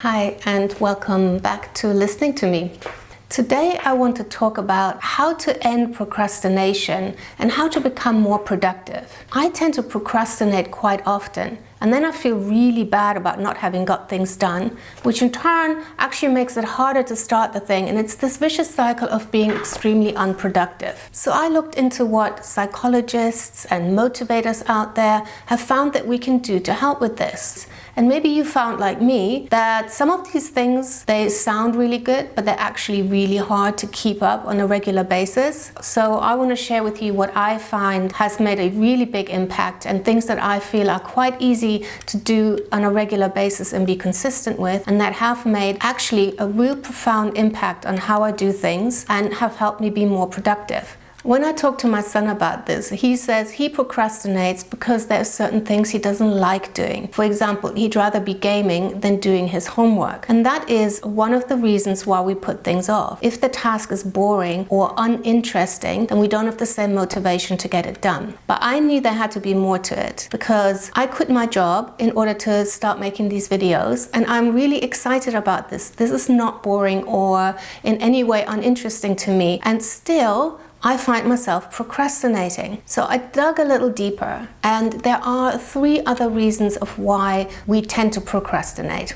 Hi, and welcome back to listening to me. Today I want to talk about how to end procrastination and how to become more productive. I tend to procrastinate quite often, and then I feel really bad about not having got things done, which in turn actually makes it harder to start the thing, and it's this vicious cycle of being extremely unproductive. So I looked into what psychologists and motivators out there have found that we can do to help with this. And maybe you found, like me, that some of these things, they sound really good, but they're actually really hard to keep up on a regular basis. So I want to share with you what I find has made a really big impact and things that I feel are quite easy to do on a regular basis and be consistent with, and that have made actually a real profound impact on how I do things and have helped me be more productive. When I talk to my son about this, he says he procrastinates because there are certain things he doesn't like doing. For example, he'd rather be gaming than doing his homework. And that is one of the reasons why we put things off. If the task is boring or uninteresting, then we don't have the same motivation to get it done. But I knew there had to be more to it because I quit my job in order to start making these videos, and I'm really excited about this. This is not boring or in any way uninteresting to me, and still I find myself procrastinating. So I dug a little deeper, and there are 3 other reasons of why we tend to procrastinate.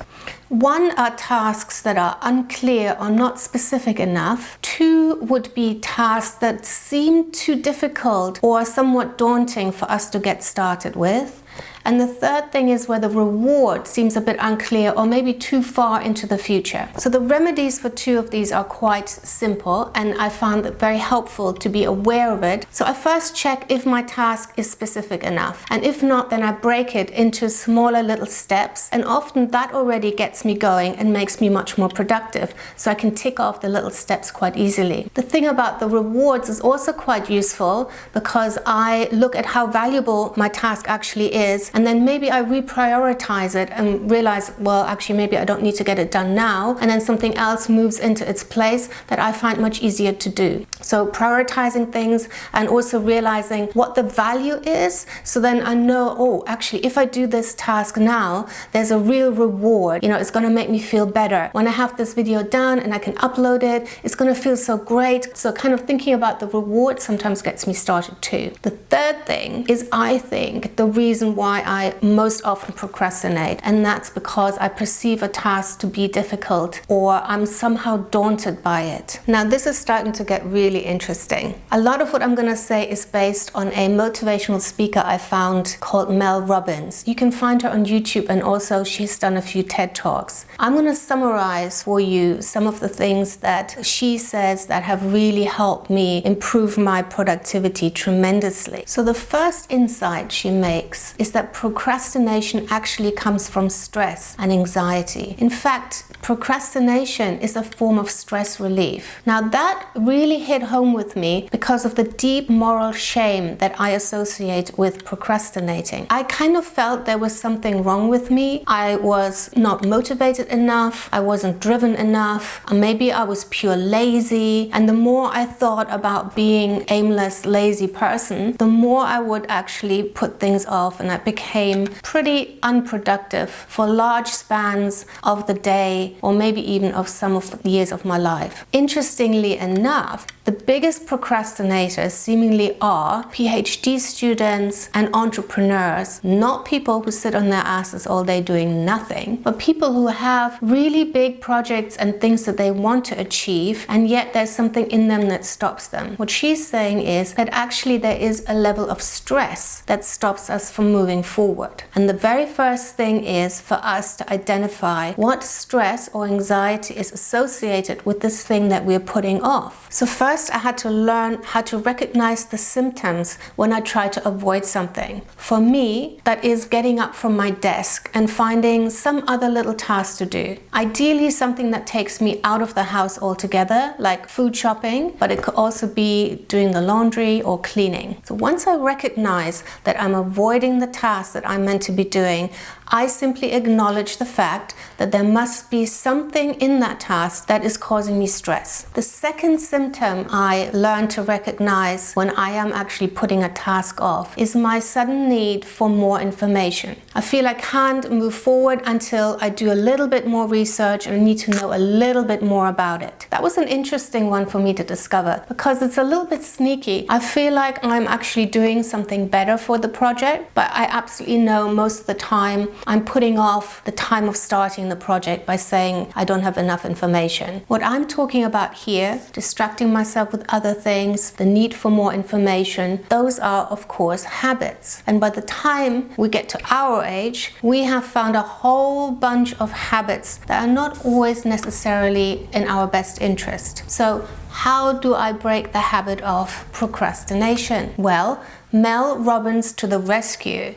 1 are tasks that are unclear or not specific enough. 2 would be tasks that seem too difficult or somewhat daunting for us to get started with. And the 3rd thing is where the reward seems a bit unclear or maybe too far into the future. So the remedies for 2 of these are quite simple, and I found it very helpful to be aware of it. So I first check if my task is specific enough, and if not, then I break it into smaller little steps, and often that already gets me going and makes me much more productive, so I can tick off the little steps quite easily. The thing about the rewards is also quite useful because I look at how valuable my task actually is, and then maybe I reprioritize it and realize, well, actually maybe I don't need to get it done now, and then something else moves into its place that I find much easier to do. So prioritizing things and also realizing what the value is, so then I know, oh, actually if I do this task now, there's a real reward. It's going to make me feel better. When I have this video done and I can upload it, it's going to feel so great. So kind of thinking about the reward sometimes gets me started too. The 3rd thing is, I think, the reason why I most often procrastinate, and that's because I perceive a task to be difficult or I'm somehow daunted by it. Now this is starting to get really interesting. A lot of what I'm going to say is based on a motivational speaker I found called Mel Robbins. You can find her on YouTube, and also she's done a few TED Talks. I'm going to summarize for you some of the things that she says that have really helped me improve my productivity tremendously. So the first insight she makes is that procrastination actually comes from stress and anxiety. In fact, procrastination is a form of stress relief. Now that really hit home with me because of the deep moral shame that I associate with procrastinating. I kind of felt there was something wrong with me. I was not motivated enough, I wasn't driven enough, maybe I was pure lazy, and the more I thought about being aimless, lazy person, the more I would actually put things off, and I became pretty unproductive for large spans of the day, or maybe even of some of the years of my life. Interestingly enough, the biggest procrastinators seemingly are PhD students and entrepreneurs, not people who sit on their asses all day doing nothing, but people who have really big projects and things that they want to achieve, and yet there's something in them that stops them. What she's saying is that actually there is a level of stress that stops us from moving forward. And the very first thing is for us to identify what stress or anxiety is associated with this thing that we're putting off. So first I had to learn how to recognize the symptoms when I try to avoid something. For me, that is getting up from my desk and finding some other little task to do. Ideally something that takes me out of the house altogether, like food shopping, but it could also be doing the laundry or cleaning. So once I recognize that I'm avoiding the task that I'm meant to be doing, I simply acknowledge the fact that there must be something in that task that is causing me stress. The second symptom I learned to recognize when I am actually putting a task off is my sudden need for more information. I feel I can't move forward until I do a little bit more research and I need to know a little bit more about it. That was an interesting one for me to discover because it's a little bit sneaky. I feel like I'm actually doing something better for the project, but I absolutely know most of the time I'm putting off the time of starting the project by saying I don't have enough information. What I'm talking about here, distracting myself with other things, the need for more information, those are of course habits. And by the time we get to our age, we have found a whole bunch of habits that are not always necessarily in our best interest. So how do I break the habit of procrastination? Well, Mel Robbins to the rescue.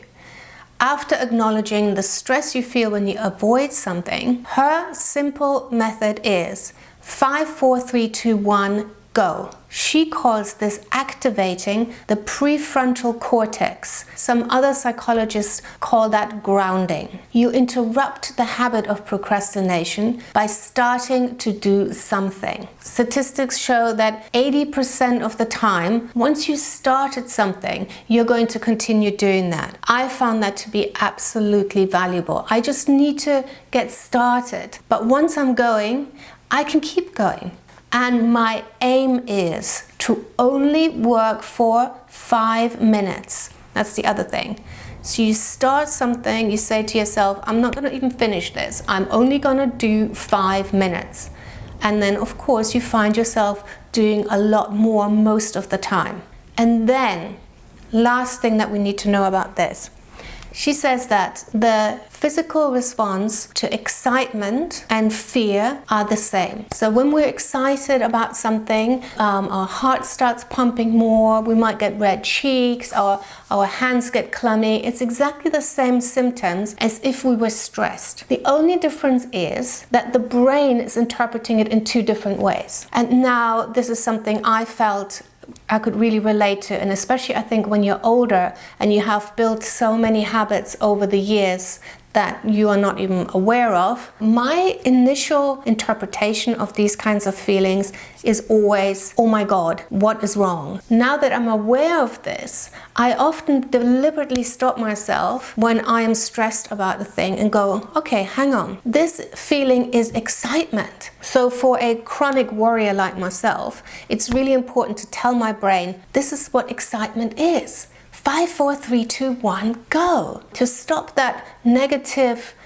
After acknowledging the stress you feel when you avoid something, her simple method is 5, 4, 3, 2, 1, go. She calls this activating the prefrontal cortex. Some other psychologists call that grounding. You interrupt the habit of procrastination by starting to do something. Statistics show that 80% of the time, once you started something, you're going to continue doing that. I found that to be absolutely valuable. I just need to get started. But once I'm going, I can keep going. And my aim is to only work for 5 minutes. That's the other thing. So you start something, you say to yourself, I'm not going to even finish this. I'm only going to do 5 minutes. And then, of course, you find yourself doing a lot more most of the time. And then, last thing that we need to know about this. She says that the physical response to excitement and fear are the same. So when we're excited about something, our heart starts pumping more, we might get red cheeks, our hands get clammy. It's exactly the same symptoms as if we were stressed. The only difference is that the brain is interpreting it in 2 different ways. And now this is something I felt I could really relate to, and especially I think when you're older and you have built so many habits over the years that you are not even aware of. My initial interpretation of these kinds of feelings is always, oh my God, what is wrong? Now that I'm aware of this, I often deliberately stop myself when I am stressed about the thing and go, okay, hang on. This feeling is excitement. So for a chronic worrier like myself, it's really important to tell my brain, this is what excitement is. 5, 4, 3, 2, 1, go. To stop that negative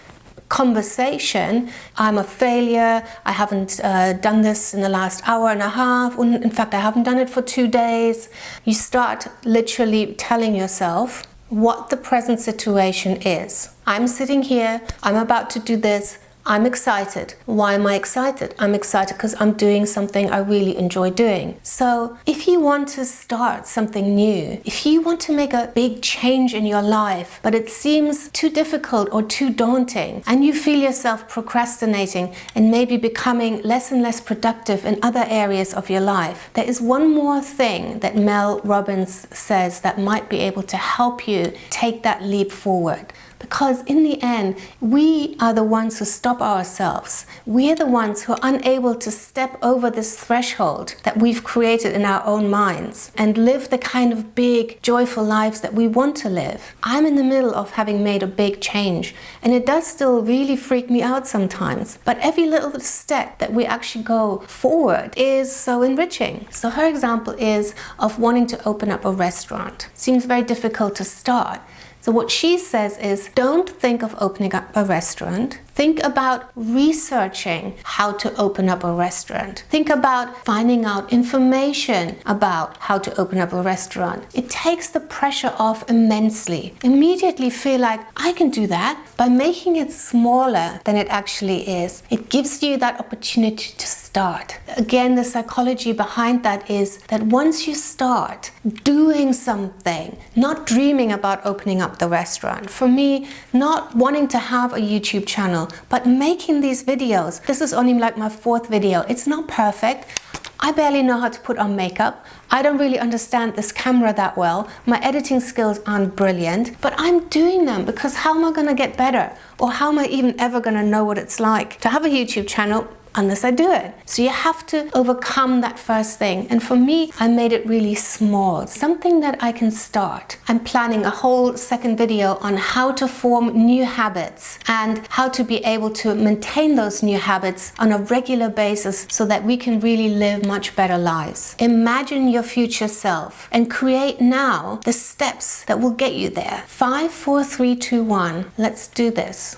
conversation, I'm a failure, I haven't done this in the last hour and a half, in fact I haven't done it for 2 days. You start literally telling yourself what the present situation is. I'm sitting here, I'm about to do this, I'm excited. Why am I excited? I'm excited because I'm doing something I really enjoy doing. So if you want to start something new, if you want to make a big change in your life, but it seems too difficult or too daunting, and you feel yourself procrastinating and maybe becoming less and less productive in other areas of your life, there is one more thing that Mel Robbins says that might be able to help you take that leap forward. Because in the end, we are the ones who stop ourselves. We are the ones who are unable to step over this threshold that we've created in our own minds and live the kind of big, joyful lives that we want to live. I'm in the middle of having made a big change, and it does still really freak me out sometimes. But every little step that we actually go forward is so enriching. So her example is of wanting to open up a restaurant. Seems very difficult to start. So what she says is, don't think of opening up a restaurant. Think about researching how to open up a restaurant. Think about finding out information about how to open up a restaurant. It takes the pressure off immensely. Immediately feel like, I can do that. By making it smaller than it actually is, it gives you that opportunity to start. Again, the psychology behind that is that once you start doing something, not dreaming about opening up the restaurant, for me, not wanting to have a YouTube channel, but making these videos. This is only like my 4th video. It's not perfect. I barely know how to put on makeup. I don't really understand this camera that well. My editing skills aren't brilliant, but I'm doing them because how am I going to get better? Or how am I even ever going to know what it's like to have a YouTube channel unless I do it? So you have to overcome that first thing. And for me, I made it really small, something that I can start. I'm planning a whole second video on how to form new habits and how to be able to maintain those new habits on a regular basis so that we can really live much better lives. Imagine your future self and create now the steps that will get you there. 5, 4, 3, 2, 1. Let's do this.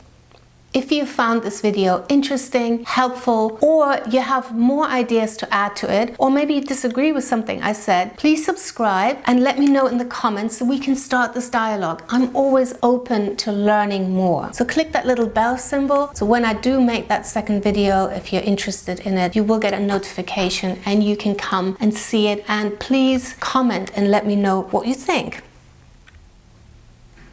If you found this video interesting, helpful, or you have more ideas to add to it, or maybe you disagree with something I said, please subscribe and let me know in the comments so we can start this dialogue. I'm always open to learning more. So click that little bell symbol. So when I do make that second video, if you're interested in it, you will get a notification and you can come and see it. And please comment and let me know what you think.